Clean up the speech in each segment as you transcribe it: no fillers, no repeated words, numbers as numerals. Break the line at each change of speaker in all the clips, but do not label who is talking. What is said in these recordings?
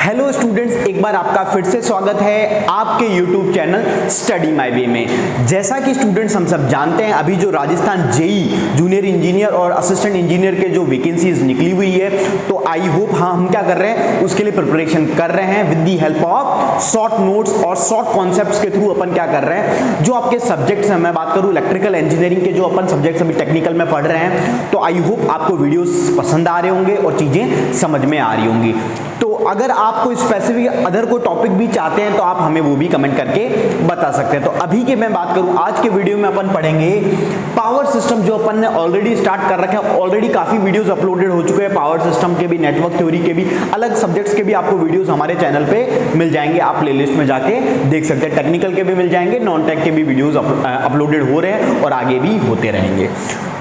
Hello students, एक बार आपका फिर से स्वागत है आपके YouTube channel study my way में। जैसा कि स्टूडेंट्स हम सब जानते हैं, अभी जो राजस्थान जेई जूनियर इंजीनियर और असिस्टेंट इंजीनियर के जो वैकेंसीज निकली हुई है, तो आई होप हम क्या कर रहे हैं, उसके लिए प्रिपरेशन कर रहे हैं with the help of short notes और शॉर्ट कॉन्सेप्ट्स के थ्रू। अपन क्या कर रहे हैं, जो आपके सब्जेक्ट्स हैं, मैं बात करूँ इलेक्ट्रिकल इंजीनियरिंग के जो अपन सब्जेक्ट्स अभी टेक्निकल में पढ़ रहे हैं, तो आई होप आपको वीडियोस पसंद आ रहे होंगे और चीजें समझ में आ रही होंगी। तो अगर आप कोई स्पेसिफिक अदर कोई टॉपिक भी चाहते हैं तो आप हमें वो भी कमेंट करके बता सकते हैं। तो अभी के मैं बात करूं, आज के वीडियो में अपन पढ़ेंगे पावर सिस्टम, जो अपन ने ऑलरेडी स्टार्ट कर रखा है। ऑलरेडी काफी वीडियोस अपलोडेड हो चुके हैं पावर सिस्टम के भी, नेटवर्क थ्योरी के भी, अलग सब्जेक्ट्स के भी आपको वीडियोस हमारे चैनल पे मिल जाएंगे। आप प्लेलिस्ट में जाके देख सकते हैं, टेक्निकल के भी मिल जाएंगे, नॉन टेक के भी वीडियोज अपलोडेड हो रहे हैं और आगे भी होते रहेंगे।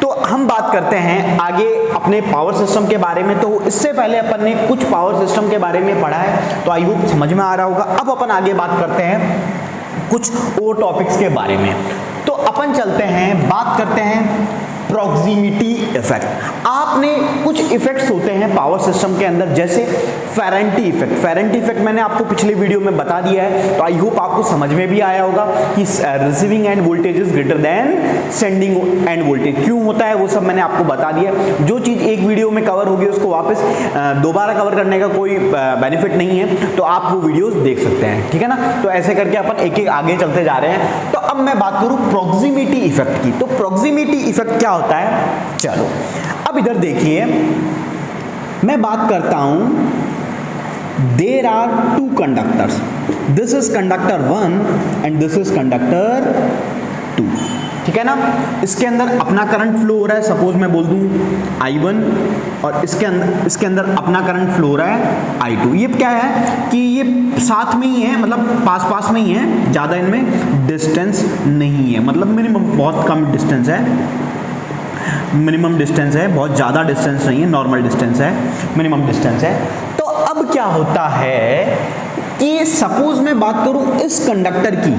तो हम बात करते हैं आगे अपने पावर सिस्टम के बारे में। तो इससे पहले अपन ने कुछ पावर सिस्टम के बारे में पढ़ा है, तो आई होप समझ में आ रहा होगा। अब अपन आगे बात करते हैं कुछ और टॉपिक्स के बारे में। तो अपन चलते हैं, बात करते हैं प्रॉक्सिमिटी इफेक्ट। आपने कुछ इफेक्ट्स होते हैं पावर सिस्टम के अंदर, जैसे फेरेंटी इफेक्ट। फेरेंटी इफेक्ट मैंने आपको पिछले वीडियो में बता दिया है, तो आई होप आपको समझ में भी आया होगा कि receiving end voltage is greater than sending end voltage क्यों होता है, वो सब मैंने आपको बता दिया। जो चीज एक वीडियो में कवर होगी उसको वापस दोबारा कवर करने का कोई बेनिफिट नहीं है, तो आप वो वीडियोस देख सकते हैं, ठीक है ना। तो ऐसे करके अपन एक एक आगे चलते जा रहे हैं। तो अब मैं बात करूं प्रॉक्सिमिटी इफेक्ट की। तो प्रॉक्सिमिटी इफेक्ट क्या होता है, चलो अब इधर देखिए, मैं बात करता हूं, there are two conductors, this is conductor 1 and this is conductor 2, ठीक है ना। इसके अंदर अपना करंट फ्लो हो रहा है, सपोज मैं बोल दूं I1, और इसके अंदर अपना करंट फ्लो हो रहा है I2। ये क्या है कि ये साथ में ही है, मतलब पास पास में ही है, ज्यादा इनमें डिस्टेंस नहीं है, मतलब मिनिमम बहुत कम डिस्टेंस है, मिनिमम डिस्टेंस है, बहुत ज्यादा डिस्टेंस नहीं है, नॉर्मल डिस्टेंस है, मिनिमम डिस्टेंस है। तो अब क्या होता है कि सपोज मैं बात करूं इस कंडक्टर की,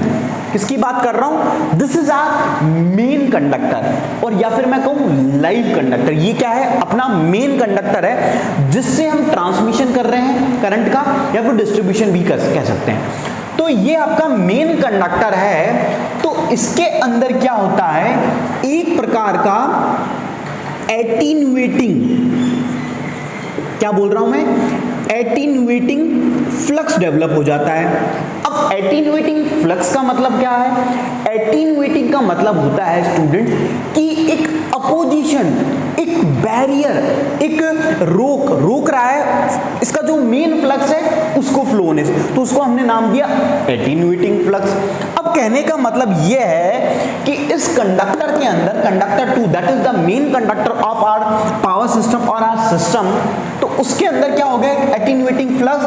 किसकी बात कर रहा हूं, this is our main conductor, और या फिर मैं कहूं लाइव कंडक्टर। ये क्या है, अपना मेन कंडक्टर है, जिससे हम ट्रांसमिशन कर रहे हैं करंट का, या फिर डिस्ट्रीब्यूशन भी कह सकते हैं। तो ये आपका मेन कंडक्टर है। तो इसके अंदर क्या होता है, एक प्रकार का एटीन्यूएटिंग, क्या बोल रहा हूं मैं, एटीन्यूएटिंग फ्लक्स डेवलप हो जाता है। अब एटीन्यूएटिंग फ्लक्स का मतलब क्या है, एटीन्यूएटिंग का मतलब होता है स्टूडेंट कि एक अपोजिशन, एक बैरियर, एक रोक रहा है इसका जो मेन फ्लक्स है उसको फ्लो होने से, तो उसको हमने नाम दिया एटीन्यूएटिंग फ्लक्स। अब कहने का मतलब यह है कि इस कंडक्टर के अंदर, conductor 2 that is the main conductor of our power system और आवर सिस्टम, तो उसके अंदर क्या हो गया, एटीन्यूएटिंग फ्लक्स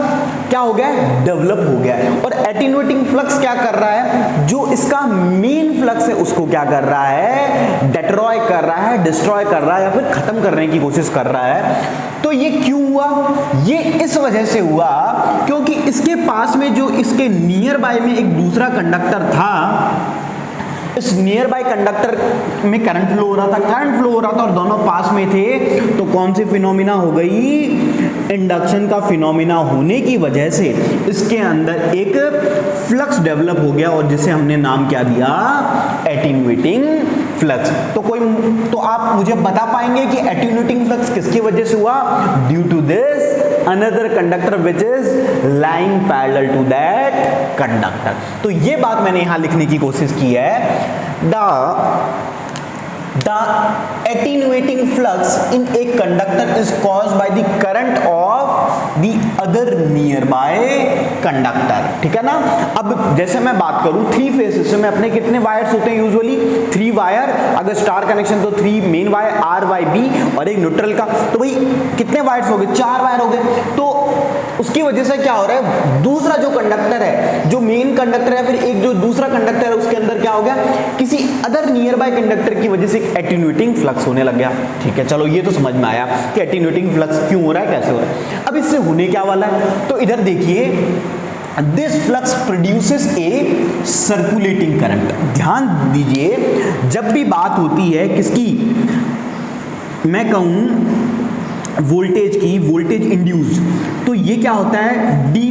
क्या हो गया, डेवलप हो गया। और एटीन्यूएटिंग फ्लक्स क्या कर रहा है, जो इसका मेन फ्लक्स है उसको क्या कर रहा है, डिस्ट्रॉय कर रहा है, डिस्ट्रॉय कर रहा है, या फिर खत्म करने की कोशिश कर रहा है। तो ये क्यों हुआ, ये इस वजह से हुआ क्योंकि इसके पास में जो इसके नियर बाय में एक दूसरा कंडक्टर था, इस नियर बाय कंडक्टर में करंट फ्लो हो रहा था, और दोनों पास में थे। तो कौन सी फिनोमिना हो गई, इंडक्शन का फिनोमिना होने की वजह से इसके अंदर एक फ्लक्स डेवलप हो गया, और जिसे हमने नाम क्या दिया, एटीन्यूएटिंग फ्लक्स। तो आप मुझे बता पाएंगे कि एटीन्यूएटिंग फ्लक्स किसकी वजह से हुआ, due to this another conductor which is lying parallel to that conductor। तो ये बात मैंने यहां लिखने की कोशिश की है, the attenuating flux in a conductor is caused by the current of the other nearby conductor, ठीक है ना। अब जैसे मैं बात करूं 3 फेज सिस्टम में अपने कितने वायर्स होते हैं यूजुअली, 3 वायर, अगर स्टार कनेक्शन तो 3 main wire R, Y, B और एक न्यूट्रल का, तो भाई कितने वायर्स हो गए, 4 वायर हो गए। तो उसकी वजह से क्या हो रहा है, दूसरा जो कंडक्टर है, जो मेन कंडक्टर है, फिर एक जो दूसरा कंडक्टर है उसके अंदर क्या हो गया, किसी अदर नियर बाय कंडक्टर की वजह से एटीन्यूएटिंग फ्लक्स होने लग गया, ठीक है। चलो ये तो समझ में आया कि एटीन्यूएटिंग फ्लक्स क्यों हो रहा है, कैसे हो रहा है। अब इससे होने क्या वाला है, तो इधर देखिए, this flux produces A circulating current. ध्यान दीजिए, जब भी बात होती है किसकी, मैं कहूं वोल्टेज की, वोल्टेज इंड्यूस्ड, तो ये क्या होता है, डी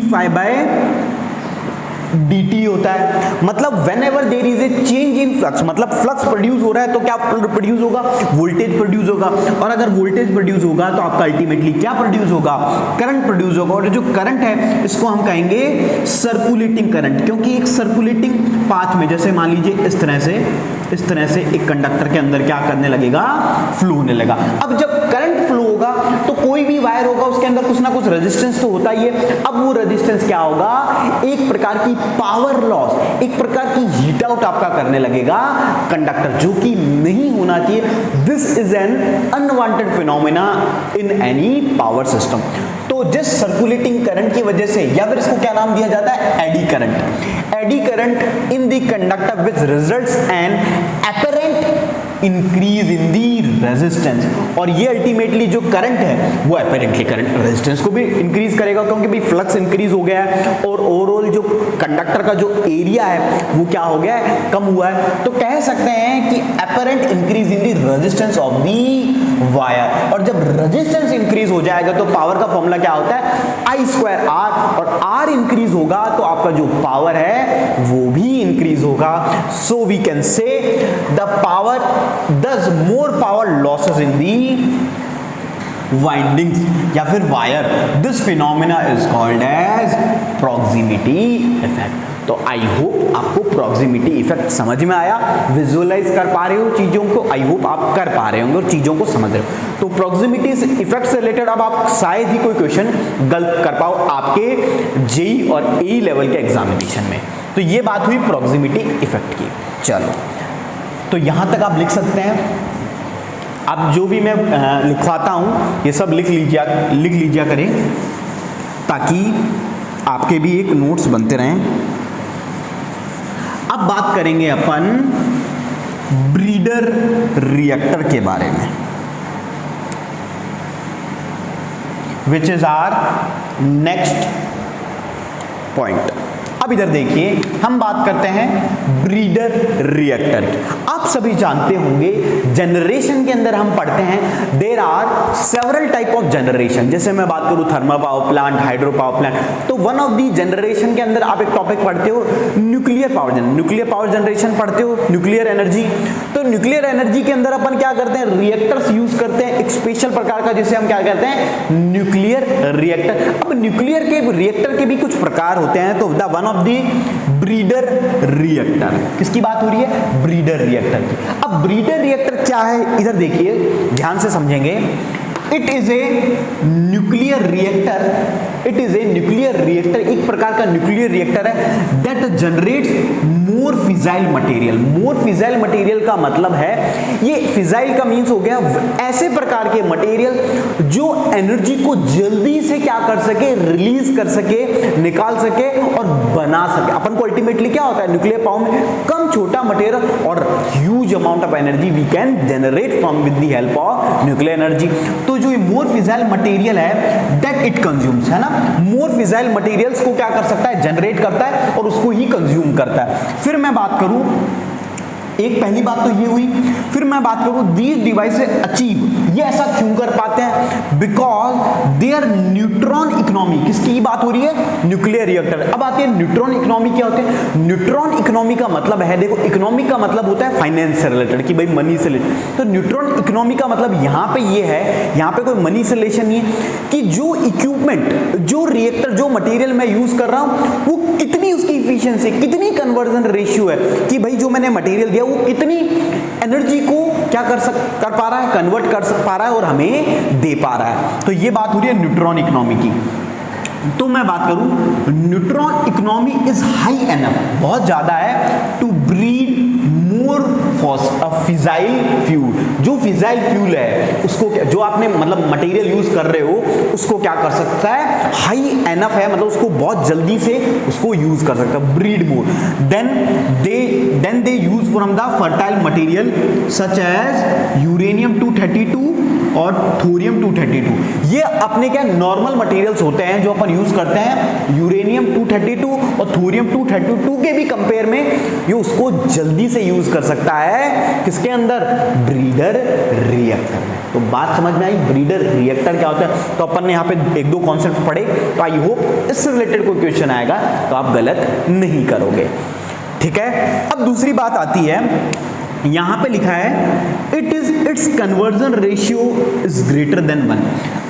dt होता है। मतलब when ever there is a change in flux, मतलब फ्लक्स प्रोड्यूस हो रहा है तो क्या प्रोड्यूस होगा, वोल्टेज प्रोड्यूस होगा, और अगर वोल्टेज प्रोड्यूस होगा तो आपका अल्टीमेटली क्या प्रोड्यूस होगा, करंट प्रोड्यूस होगा। और जो करंट है इसको हम कहेंगे सर्कुलेटिंग करंट, क्योंकि एक सर्कुलेटिंग पाथ में, जैसे मान लीजिए इस तरह से एक कंडक्टर के अंदर क्या करने लगेगा, फ्लो होने लगा। अब जब करंट फ्लो होगा तो कोई भी वायर होगा उसके अंदर कुछ ना कुछ रेजिस्टेंस तो होता ही है। अब वो रेजिस्टेंस क्या होगा, एक प्रकार की पावर लॉस, एक प्रकार की हीट आउट आपका करने लगेगा कंडक्टर, जो कि नहीं होना चाहिए। This is an unwanted phenomena in any power system. तो जिस सर्कुलेटिंग करंट की वजह से, या फिर इसको क्या नाम दिया जाता है, eddy current. Eddy current in the conductor which results an apparent increase in the resistance, और ये अल्टीमेटली जो करंट है वो अपरेंटली करंट रेजिस्टेंस को भी इंक्रीज करेगा, क्योंकि भाई फ्लक्स इंक्रीज हो गया है और ओवरऑल जो कंडक्टर का जो एरिया है वो क्या हो गया है, कम हुआ है। तो कह सकते हैं कि apparent increase in the resistance of the wire. और जब रेजिस्टेंस इंक्रीज हो जाएगा तो पावर का फॉर्मूला क्या होता है, I² R, और R इंक्रीज होगा तो आपका जो पावर है वो भी इंक्रीज होगा। So we can say the power does more power losses in the windings या फिर wire. This phenomena is called as proximity effect. तो आई होप आपको प्रॉक्सिमिटी इफेक्ट समझ में आया, विजुअलाइज कर पा रहे हो चीजों को, आई होप आप कर पा रहे होंगे और चीजों को समझ रहे हो। तो प्रॉक्सिमिटी इफेक्ट से रिलेटेड अब आप शायद ही कोई क्वेश्चन गलत कर पाओ आपके जेई और एई लेवल के एग्जामिनेशन में। तो ये बात हुई प्रॉक्सिमिटी इफेक्ट की। चलो, तो यहां तक आप लिख सकते हैं। अब जो भी मैं लिखवाता हूं ये सब लिख लीजिए करें, ताकि आपके भी एक नोट्स बनते रहें। अब बात करेंगे अपन ब्रीडर रिएक्टर के बारे में, which is our next point. अब इधर देखिए, हम बात करते हैं ब्रीडर रिएक्टर की। आप सभी जानते होंगे जनरेशन के अंदर हम पढ़ते हैं there are several type of generation. जैसे मैं बात करूं thermal power plant, hydro power plant, तो वन ऑफ दी जनरेशन के अंदर आप एक टॉपिक पढ़ते हो न्यूक्लियर पावर जनरेशन पढ़ते हो, न्यूक्लियर एनर्जी। तो न्यूक्लियर एनर्जी के अंदर अपन क्या करते हैं, रिएक्टर्स यूज करते हैं, एक स्पेशल प्रकार का, जिसे हम क्या कहते हैं, न्यूक्लियर रिएक्टर। अब न्यूक्लियर के रिएक्टर के भी कुछ प्रकार होते हैं, तो the one of the breeder reactor. किसकी बात हो रही है, ब्रीडर रिएक्टर की। अब ब्रीडर रिएक्टर क्या है, इधर देखिए ध्यान से समझेंगे। It is a nuclear reactor, एक प्रकार का न्यूक्लियर रिएक्टर है that generates more fissile material. More fissile material का मतलब है, ये फिजाइल का मीन्स हो गया ऐसे प्रकार के मटेरियल जो एनर्जी को जल्दी से क्या कर सके, रिलीज कर सके, निकाल सके और बना सके। अपन को अल्टीमेटली क्या होता है न्यूक्लियर पावर में, कम छोटा मटेरियल और huge amount of energy we can generate from with the help of nuclear energy. तो जो मोर फिजाइल मटेरियल है दैट इट कंज्यूम्स, है ना, मोर फिजाइल मटेरियल्स को क्या कर सकता है, जनरेट करता है और उसको ही कंज्यूम करता है। फिर मैं बात करूं, एक पहली बात तो ये हुई, फिर मैं बात करूं दीज डिवाइसेस अचीव, ये ऐसा क्यों कर पाते हैं, बिकॉज देयर न्यूट्रॉन इकोनॉमी। किसकी बात हो रही है, न्यूक्लियर रिएक्टर। अब आती है न्यूट्रॉन इकोनॉमी। क्या होते हैं न्यूट्रॉन इकोनॉमी का मतलब है, देखो इकोनॉमी का मतलब होता है फाइनेंस से रिलेटेड, कि भाई मनी से रिलेटेड। तो न्यूट्रॉन इकोनॉमी का मतलब यहाँ पे ये है, यहाँ पे कोई मनी से रिलेशन नहीं है, कि जो इक्विपमेंट, जो रिएक्टर, जो मटेरियल मैं यूज कर रहा हूं वो कितनी उसकी इफिशिएंसी, कितनी कन्वर्जन रेशियो है, कि भाई जो मैंने मटेरियल दिया वो कितनी एनर्जी को क्या कर पा रहा है, कन्वर्ट कर पा रहा है और हमें दे पा रहा है। तो ये बात हो रही है न्यूट्रॉन इकोनॉमी की। तो मैं बात करूं neutron economy is high enough, बहुत ज्यादा है, to breed more fissile fuel. जो फिजाइल फ्यूल है उसको, जो आपने मतलब मटेरियल यूज कर रहे हो उसको क्या कर सकता है, हाई एनफ है, मतलब उसको बहुत जल्दी से उसको यूज कर सकता है, breed more. Then they use from the fertile material such as uranium 232 और थोरियम 232। ये अपने क्या नॉर्मल मटेरियल्स होते हैं जो अपन यूज करते हैं, यूरेनियम 232 और थोरियम 232 के भी कंपेयर में ये उसको जल्दी से यूज कर सकता है, किसके अंदर, ब्रीडर रिएक्टर में। तो बात समझ में आई, ब्रीडर रिएक्टर क्या होता है। तो अपन ने यहाँ पे एक दो कॉन्सेप्ट पढ़े, तो आई होप इससे रिलेटेड कोई क्वेश्चन आएगा तो आप गलत नहीं करोगे, ठीक है। अब दूसरी बात आती है, यहां पे लिखा है it's conversion ratio is greater than 1।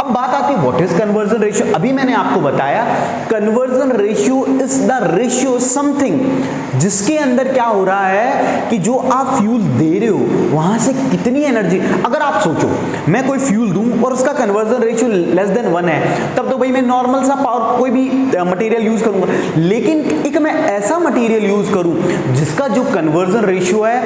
अब बात आती है व्हाट इज कन्वर्जन रेशियो। अभी मैंने आपको बताया conversion ratio is the ratio something जिसके अंदर क्या हो रहा है कि जो आप फ्यूल दे रहे हो वहां से कितनी एनर्जी, अगर आप सोचो मैं कोई फ्यूल दूं और उसका कन्वर्जन रेशियो लेस देन 1 है, तब तो भाई मैं नॉर्मल सा पावर कोई भी मटेरियल यूज करूंगा। लेकिन एक मैं ऐसा मटेरियल यूज करूं जिसका जो कन्वर्जन रेशियो है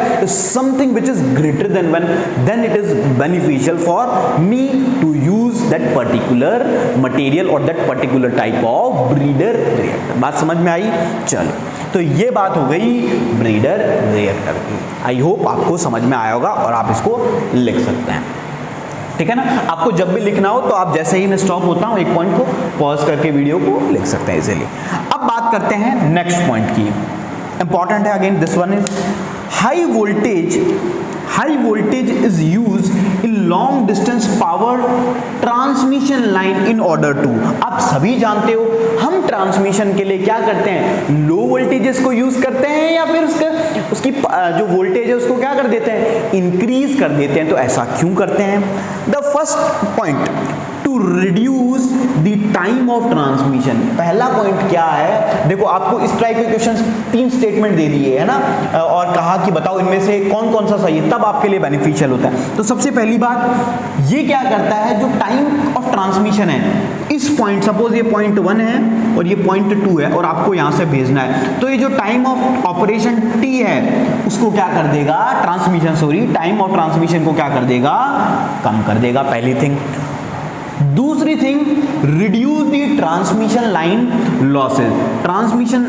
something which is greater than 1, then it is beneficial for me to use that particular material or that particular type of breeder reactor। बात समझ में आई? चलो, तो ये बात हो गई ब्रीडर रिएक्टर की। आई होप आपको समझ में आया होगा और आप इसको लिख सकते हैं, ठीक है ना। आपको जब भी लिखना हो तो आप जैसे ही मैं स्टॉप होता हूं एक पॉइंट को पॉज करके वीडियो को लिख सकते हैं इजीली। अब बात करते हैं नेक्स्ट पॉइंट की, इंपॉर्टेंट है again this one is high voltage is used in long distance power transmission line in order to। आप सभी जानते हो हम ट्रांसमिशन के लिए क्या करते हैं, लो वोल्टेजेस को यूज करते हैं या फिर उसकी जो वोल्टेज है उसको क्या कर देते हैं, इंक्रीज कर देते हैं। तो ऐसा क्यों करते हैं? The first point two reduce the time of transmission. पहला पॉइंट क्या है, देखो आपको इस टाइप के क्वेश्चन 3 स्टेटमेंट दे दिए है ना, और कहा कि बताओ इनमें से कौन कौन सा सही है, तब आपके लिए बेनिफिशियल होता है। तो सबसे पहली बात ये क्या करता है, जो टाइम ऑफ ट्रांसमिशन है इस पॉइंट, सपोज ये पॉइंट 1 है और ये पॉइंट 2 है और आपको यहां से भेजना है, तो ये जो टाइम ऑफ ऑपरेशन टी है उसको क्या कर देगा, टाइम ऑफ ट्रांसमिशन को क्या कर देगा, कम कर देगा, पहली थिंग। दूसरी thing, reduce the transmission line losses. Transmission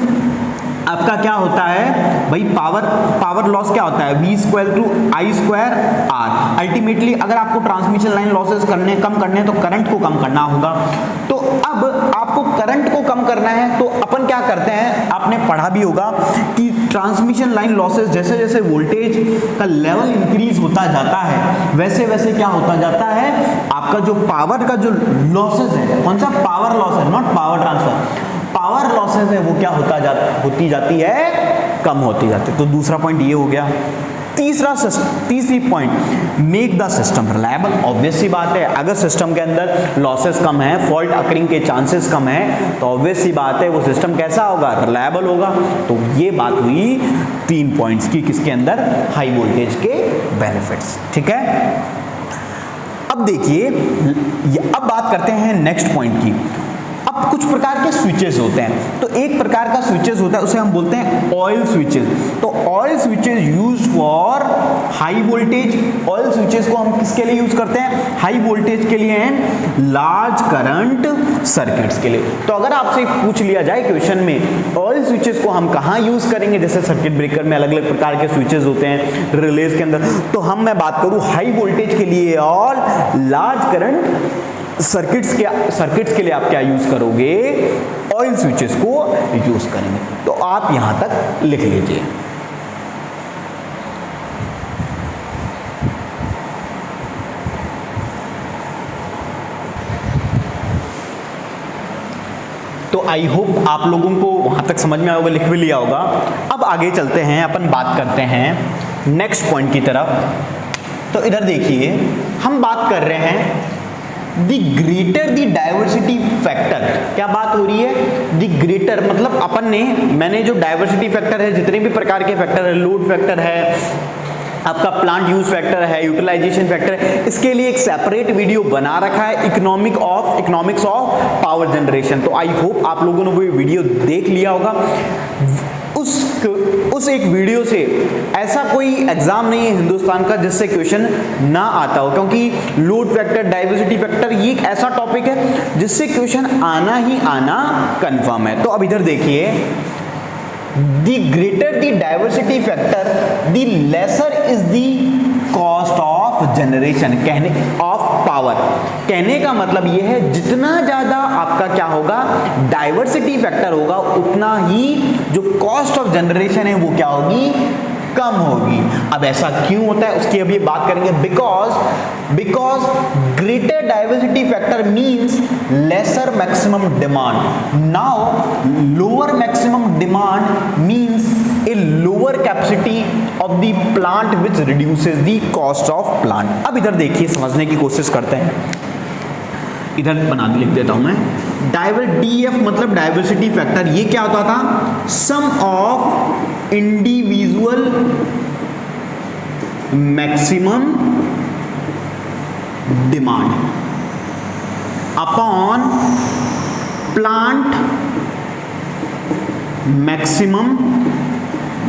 आपका क्या होता है भाई, पावर लॉस क्या होता है, V²I²R। अल्टीमेटली अगर आपको ट्रांसमिशन लाइन लॉसेस कम करने तो करंट को कम करना होगा। तो अब आपको करंट को कम करना है तो अपन क्या करते हैं, आपने पढ़ा भी होगा कि ट्रांसमिशन लाइन लॉसेस जैसे जैसे वोल्टेज का लेवल इंक्रीज होता जाता है वैसे वैसे क्या होता जाता है, आपका जो पावर का जो लॉसेस है, कौन सा पावर लॉस है, not power transfer, power losses है वो क्या होती जाती है, कम होती जाती है। तो दूसरा पॉइंट ये हो गया। तीसरी point, make the system reliable. Obvious सी बात है, अगर सिस्टम के अंदर लॉसेस कम है, फॉल्ट अकरिंग के चांसेस कम है, तो ऑब्वियस सी बात है वो सिस्टम कैसा होगा, रिलायबल होगा। तो ये बात हुई 3 पॉइंट्स की, किसके अंदर, हाई वोल्टेज के बेनिफिट्स, ठीक है। अब देखिए, अब बात करते हैं नेक्स्ट पॉइंट की। अब कुछ प्रकार के स्विचेस होते हैं, तो एक प्रकार का स्विचेस होता है उसे हम बोलते हैं ऑयल स्विचेस। तो oil switches use for high voltage, oil switches को हम किसके लिए यूज करते हैं, हाई वोल्टेज के लिए एंड लार्ज करंट सर्किट्स के लिए। तो अगर आपसे पूछ लिया जाए क्वेश्चन में ऑयल स्विचेस को हम कहाँ यूज करेंगे, जैसे सर्किट ब्रेकर में अलग अलग प्रकार के स्विचेस होते हैं, रिलेज के अंदर, तो मैं बात करूं हाई वोल्टेज के लिए और लार्ज करंट सर्किट्स के लिए आप क्या यूज करोगे, ऑयल स्विचेस को यूज करेंगे। तो आप यहां तक लिख लीजिए। तो आई होप आप लोगों को वहां तक समझ में आया होगा, लिख भी लिया होगा। अब आगे चलते हैं, अपन बात करते हैं नेक्स्ट पॉइंट की तरफ। तो इधर देखिए, हम बात कर रहे हैं the greater the diversity factor. क्या बात हो रही है, दी ग्रेटर मतलब मैंने जो डाइवर्सिटी फैक्टर है, जितने भी प्रकार के फैक्टर है, लोड फैक्टर है, आपका प्लांट यूज फैक्टर है, यूटिलाइजेशन फैक्टर है, इसके लिए एक सेपरेट वीडियो बना रखा है, इकोनॉमिक्स ऑफ पावर जनरेशन। तो आई होप आप लोगों ने वो वीडियो देख लिया होगा। उस एक वीडियो से ऐसा कोई एग्जाम नहीं है हिंदुस्तान का जिससे क्वेश्चन ना आता हो, क्योंकि लोड फैक्टर, डाइवर्सिटी फैक्टर ये एक ऐसा टॉपिक है जिससे क्वेश्चन आना ही आना कंफर्म है। तो अब इधर देखिए, the greater the diversity factor the lesser is the cost of generation of power. कहने का मतलब यह है जितना ज्यादा आपका क्या होगा, डाइवर्सिटी फैक्टर होगा, उतना ही जो कॉस्ट ऑफ जनरेशन है वो क्या होगी, कम होगी। अब ऐसा क्यों होता है उसकी अभी बात करेंगे। Because greater diversity factor means lesser maximum demand. Now lower maximum demand means a lower capacity of the plant which reduces the cost of plant. अब इधर देखिए, समझने की कोशिश करते हैं। इधर बना लिख देता हूं मैं। DF मतलब डाइवर्सिटी फैक्टर, ये क्या होता था? Sum of individual maximum demand upon plant maximum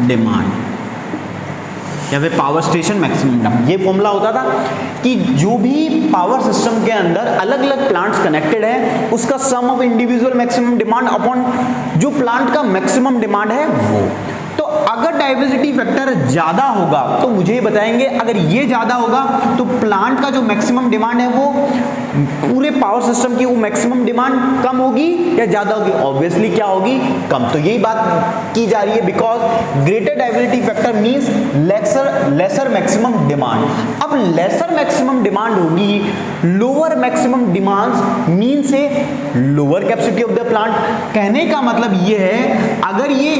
demand या फिर पावर स्टेशन मैक्सिमम डिमांड। ये फॉर्मूला होता था कि जो भी पावर सिस्टम के अंदर अलग अलग प्लांट्स कनेक्टेड है उसका sum of individual maximum demand upon जो प्लांट का मैक्सिमम डिमांड है वो। तो अगर डाइवर्सिटी फैक्टर ज्यादा होगा तो मुझे ये बताएंगे, अगर ये ज्यादा होगा तो प्लांट का जो मैक्सिमम डिमांड है वो पूरे पावर सिस्टम की वो मैक्सिमम डिमांड कम होगी या ज्यादा होगी? ऑब्वियसली क्या होगी? कम। तो यही बात की जा रही है, because greater diversity factor means lesser maximum demand. अब लेसर मैक्सिमम डिमांड होगी, लोअर मैक्सिमम डिमांड मींस से lower capacity of the plant. कहने का मतलब ये है, अगर ये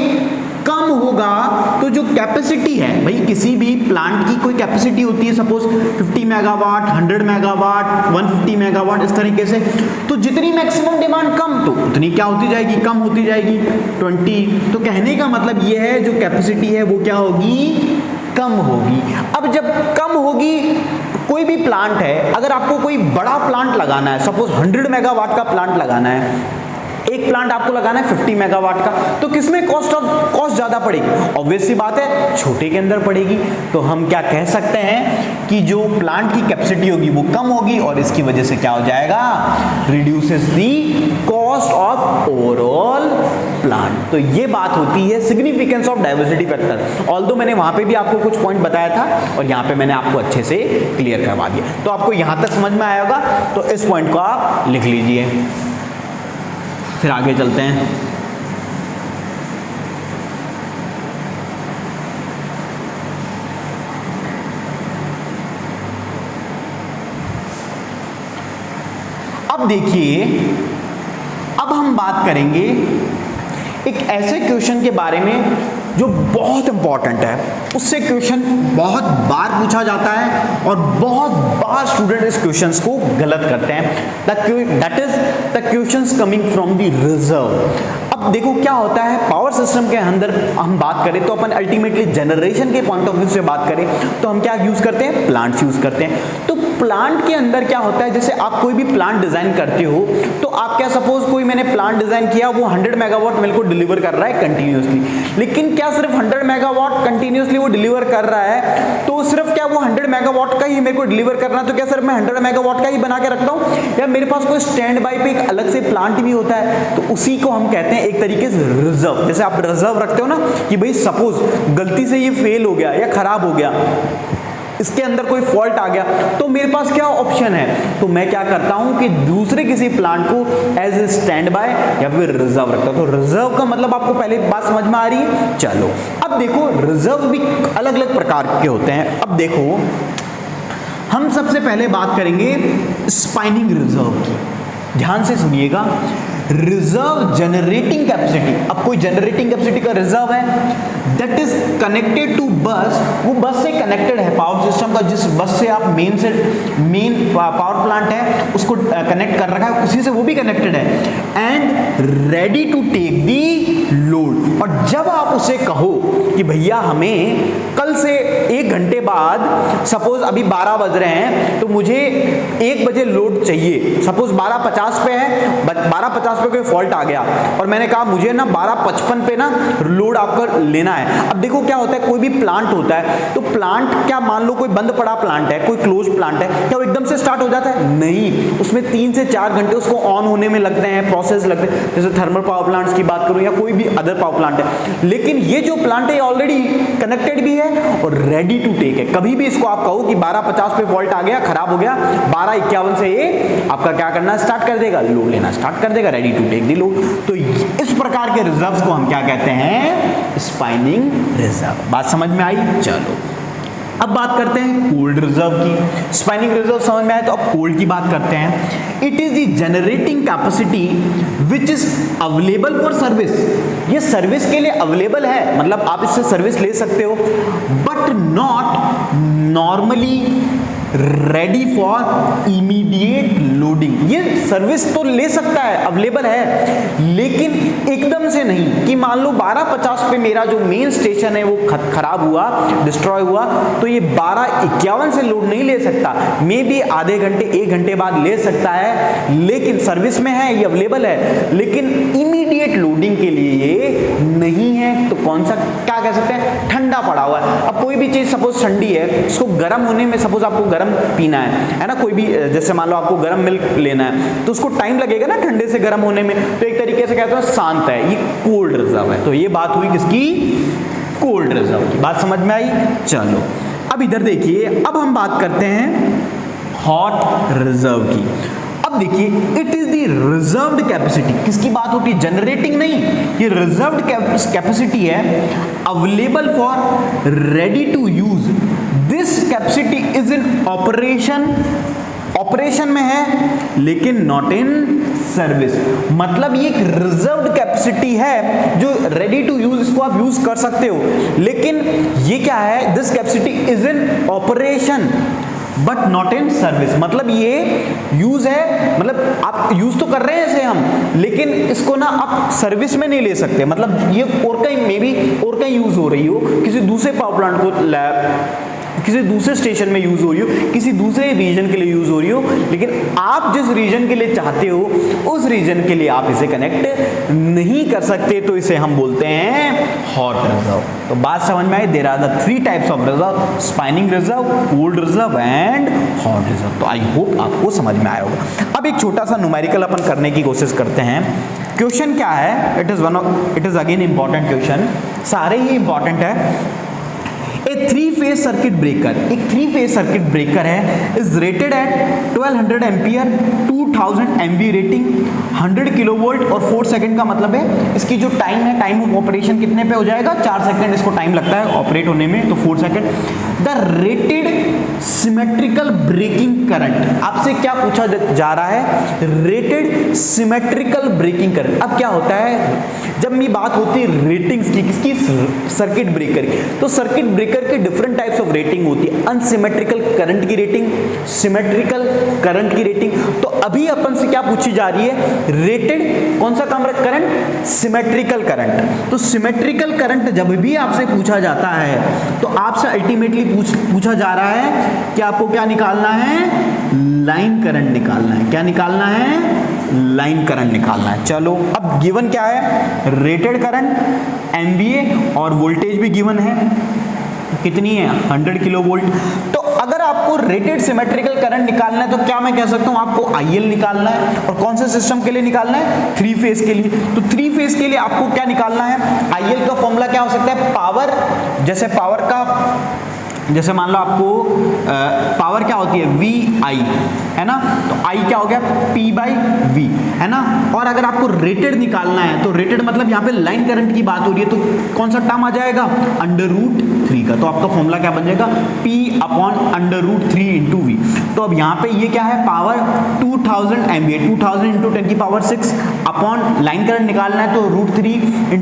कम होगा तो जो कैपेसिटी है, भाई किसी भी प्लांट की कोई कैपेसिटी होती है, सपोज 50 मेगावाट, 100 मेगावाट, 150 मेगावाट, इस तरीके से। तो जितनी मैक्सिमम डिमांड कम तो उतनी क्या होती जाएगी? कम होती जाएगी, 20। तो कहने का मतलब ये है जो कैपेसिटी है वो क्या होगी? कम होगी। अब जब कम होगी, कोई भी प्लांट है, अगर आपको कोई बड़ा प्लांट लगाना है, सपोज 100 मेगावाट का प्लांट लगाना है, एक प्लांट आपको लगाना है 50 मेगावाट का, तो किसमें कॉस्ट ज्यादा पड़ेगी? ऑब्वियस सी बात है, छोटे के अंदर पड़ेगी। तो हम क्या कह सकते हैं कि जो प्लांट की कैपेसिटी होगी वो कम होगी और इसकी वजह से क्या हो जाएगा? Reduces the cost of overall plant. तो ये बात होती है significance of diversity factor. Although मैंने वहां पे भी आपको कुछ पॉइंट बताया था और यहां पे मैंने आपको अच्छे से क्लियर करवा दिया। तो आपको यहां तक समझ में आया होगा, तो इस पॉइंट को आप लिख लीजिए। फिर आगे चलते हैं। अब देखिए, अब हम बात करेंगे एक ऐसे क्वेश्चन के बारे में जो बहुत इंपॉर्टेंट है। उससे क्वेश्चन बहुत बार पूछा जाता है और बहुत बार स्टूडेंट इस क्वेश्चंस को गलत करते हैं। That is the questions coming from the reserve. अब देखो क्या होता है, पावर सिस्टम के अंदर हम बात करें तो अपन अल्टीमेटली जनरेशन के पॉइंट ऑफ व्यू से बात करें तो हम क्या यूज करते हैं? प्लांट यूज करते हैं। तो प्लांट के अंदर क्या होता है, जैसे आप कोई भी प्लांट डिजाइन करते हो तो आप क्या, सपोज कोई मैंने प्लांट डिजाइन किया, वो 100 मेगावाट मेरे को डिलीवर कर रहा है कंटिन्यूअसली, लेकिन क्या सिर्फ 100 मेगावाट कंटिन्यूअसली वो डिलीवर कर रहा है? तो सिर्फ क्या वो 100 मेगावाट का ही मेरे को डिलीवर करना है? तो क्या सिर्फ मैं 100 मेगावाट का ही बना के रखता हूं, या मेरे पास कोई स्टैंड बाय पे एक अलग से प्लांट भी होता है? तो उसी को हम कहते हैं एक तरीके से रिजर्व। जैसे आप रिजर्व रखते हो ना कि भाई सपोज गलती से ये फेल हो गया या खराब हो गया, इसके अंदर कोई फॉल्ट आ गया, तो मेरे पास क्या ऑप्शन है? तो मैं क्या करता हूं कि दूसरे किसी प्लांट को एज ए स्टैंड बाय या फिर रिजर्व रखता हूं। तो रिजर्व का मतलब आपको पहले बात समझ में आ रही है? चलो अब देखो, रिजर्व भी अलग अलग प्रकार के होते हैं। अब देखो, हम सबसे पहले बात करेंगे स्पाइनिंग रिजर्व की। ध्यान से सुनिएगा, रिजर्व जनरेटिंग कैपेसिटी। अब कोई जनरेटिंग कैपेसिटी का रिजर्व है दैट इज कनेक्टेड टू बस, वो बस से कनेक्टेड है, पावर सिस्टम का जिस बस से आप मेन पावर प्लांट है उसको कनेक्ट कर रखा है, उसी से वो भी कनेक्टेड है, and ready to take the load. और जब आप उसे कहो कि भैया हमें कल से 1 घंटे बाद, सपोज अभी 12 बज रहे हैं तो मुझे 1 बजे लोड चाहिए, सपोज 12:50 पे है, 12:50 पे कोई फॉल्ट आ गया और मैंने कहा मुझे ना 12:55 पे ना लोड आपका लेना है। अब देखो क्या होता है, कोई भी प्लांट होता है तो प्लांट क्या, मान लो कोई बंद पड़ा प्लांट है, कोई क्लोज प्लांट है, क्या वो एकदम से स्टार्ट हो जाता है? नहीं, उसमें 3 से 4 घंटे उसको ऑन होने में लगते हैं, प्रोसेस लगते हैं। जैसे थर्मल पावर प्लांट्स की बात करूं या कोई भी अदर पावर प्लांट है, लेकिन ये जो प्लांट है ऑलरेडी कनेक्टेड भी है और रेडी टू टेक है। कभी भी इसको आप कहो कि 12:50 पे फॉल्ट आ गया, खराब हो गया, 12:51 से ये आपका क्या करना स्टार्ट कर देगा, लोड लेना स्टार्ट कर देगा, ready to take the load. तो इस प्रकार के रिजर्व्स को हम क्या कहते हैं, स्पाइनिंग रिजर्व। बात समझ में आई? चलो अब बात करते हैं कोल्ड रिजर्व की। स्पाइनिंग रिजर्व समझ में आए तो अब कोल्ड की बात करते हैं। It is the generating capacity which is available for service. ये सर्विस के लिए अवेलेबल है, मतलब आप इससे सर्विस ले सकते हो, but not normally ready for immediate loading. ये सर्विस तो ले सकता है, अवेलेबल है, लेकिन एकदम से नहीं कि मान लो 12:50 पे मेरा जो मेन स्टेशन है वो खराब हुआ, डिस्ट्रॉय हुआ, तो ये 12:51 से लोड नहीं ले सकता। मे बी आधे घंटे 1 घंटे बाद ले सकता है, लेकिन सर्विस में है, ये अवेलेबल है, लेकिन इमीडिएट लोडिंग के लिए ये नहीं है। तो कौन सा, क्या कह सकते हैं, ठंडा पड़ा हुआ है। अब कोई भी चीज सपोज ठंडी है, उसको गर्म होने में, सपोज आपको गर्म पीना है ना, कोई भी, जैसे मान लो आपको गर्म मिल्क लेना है, तो उसको टाइम लगेगा ना ठंडे से गर्म होने में, तो एक तरीके से कहते हैं शांत है, ये कोल्ड रिजर्व है। तो ये बात हुई किसकी, कोल्ड रिजर्व की। बात समझ में आई? चलो अब इधर देखिए, अब हम बात करते हैं हॉट रिजर्व की। अब देखिए, it is the reserved capacity. किसकी बात होती है, जनरेटिंग नहीं, ये रिजर्व्ड कैपेसिटी है, available for ready to use. This capacity is in operation, operation में है लेकिन नॉट इन सर्विस। मतलब ये एक रिजर्व्ड कैपेसिटी है जो रेडी टू यूज, इसको आप यूज कर सकते हो, लेकिन ये क्या है, this capacity is in operation but not in service. मतलब ये यूज है, मतलब आप यूज तो कर रहे हैं इसे हम, लेकिन इसको ना आप सर्विस में नहीं ले सकते। मतलब ये और कहीं, मे बी और कहीं यूज हो रही हो, किसी दूसरे पावर प्लांट को, किसी दूसरे स्टेशन में यूज हो रही हो, किसी दूसरे रीजन के लिए यूज हो रही हो, लेकिन आप जिस रीजन के लिए चाहते हो उस रीजन के लिए आप इसे कनेक्ट नहीं कर सकते, तो इसे हम बोलते हैं हॉट रिजर्व। तो बात समझ में आई? There are the 3 types of reserve, spinning reserve, cold reserve and hot reserve. तो आई होप आपको समझ में आया होगा। अब एक छोटा सा न्यूमेरिकल अपन करने की कोशिश करते हैं। क्वेश्चन क्या है, it is again important question, सारे ही इंपॉर्टेंट है। A 3-phase सर्किट ब्रेकर, एक 3-phase सर्किट ब्रेकर है, is rated eight 1200 ampere, 2000 MV rating, 100 kilovolt और 4 सेकंड का मतलब है इसकी जो टाइम है, टाइम ऑफ ऑपरेशन कितने पे हो जाएगा, 4 सेकंड इसको टाइम लगता है ऑपरेट होने में, तो 4 second. The rated symmetrical breaking current, आपसे क्या पूछा जा रहा है, रेटेड सिमेट्रिकल ब्रेकिंग करंट। अब क्या होता है, जब भी बात होती है रेटिंग्स की, किसकी, सर्किट ब्रेकर की, तो सर्किट ब्रेकर के डिफरेंट टाइप्स ऑफ रेटिंग होती है, अनसिमेट्रिकल करंट की रेटिंग, सिमेट्रिकल करंट की रेटिंग। तो अभी अपन से क्या पूछी जा रही है, रेटेड कौन सा करंट, सिमेट्रिकल करंट। तो सिमेट्रिकल करंट जब भी आपसे पूछा जाता है तो आपसे अल्टीमेटली पूछा जा रहा है कि आपको क्या निकालना है, लाइन करंट निकालना है। क्या निकालना है, लाइन करंट निकालना है। चलो अब गिवन क्या है, रेटेड करंट MVA और वोल्टेज भी गिवन है, कितनी है, 100 किलो वोल्ट। तो अगर आपको रेटेड सिमेट्रिकल करंट निकालना है तो क्या मैं कह सकता हूं, आपको IL निकालना है, और कौन से सिस्टम के लिए निकालना है, 3 फेज के लिए। तो 3 फेज के लिए आपको क्या निकालना है, IL का फॉर्मूला क्या हो सकता है, पावर, जैसे पावर का, जैसे मान लो आपको पावर क्या होती है, VI है ना, तो I क्या हो गया, P/V है ना। और अगर आपको रेटेड निकालना है तो रेटेड मतलब यहाँ पे लाइन करंट की बात हो रही है, तो कौन सा टर्म आ जाएगा, √3 का। तो आपका फॉर्मूला क्या बन जाएगा, P/√3 × V। तो अब यहाँ पे ये क्या है, power 2000 MVA, 2000 × 10⁶ upon line current निकालना है तो √3 ×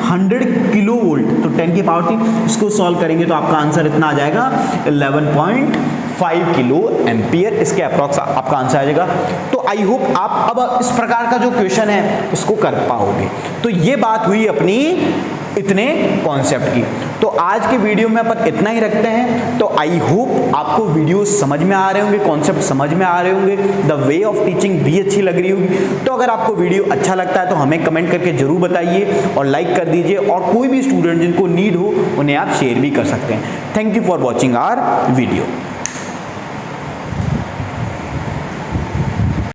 100 किलो वोल्ट, तो 10⁻3। इसको सॉल्व करेंगे तो आपका आंसर इतना आ जाएगा 11.5 किलो एम्पियर, इसके अप्रॉक्स आपका आंसर आ जाएगा। तो आई होप आप अब इस प्रकार का जो क्वेश्चन है उसको कर पाओगे। तो ये बात हुई अपनी इतने कॉन्सेप्ट की। तो आज के वीडियो में अपन इतना ही रखते हैं। तो आई होप आपको वीडियो समझ में आ रहे होंगे, कॉन्सेप्ट समझ में आ रहे होंगे, द वे ऑफ टीचिंग भी अच्छी लग रही होगी। तो अगर आपको वीडियो अच्छा लगता है तो हमें कमेंट करके जरूर बताइए और लाइक कर दीजिए, और कोई भी स्टूडेंट जिनको नीड हो उन्हें आप शेयर भी कर सकते हैं। Thank you for watching our video.